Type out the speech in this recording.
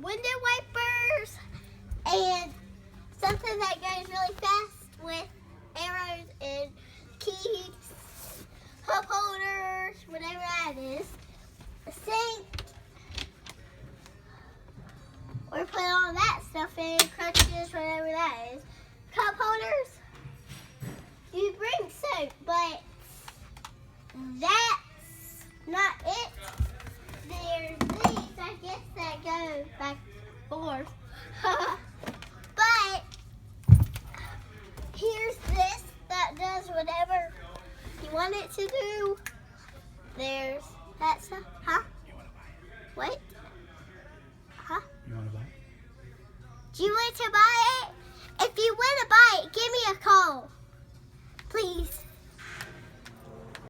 window wipers, and something that goes really fast with arrows and keys, cup holders, whatever that is. A sink. Or put all that stuff in, crutches, whatever that is. Cup holders. You bring soap, but that's not it. There's these, I guess, that go back and forth. But here's this that does whatever you want it to do.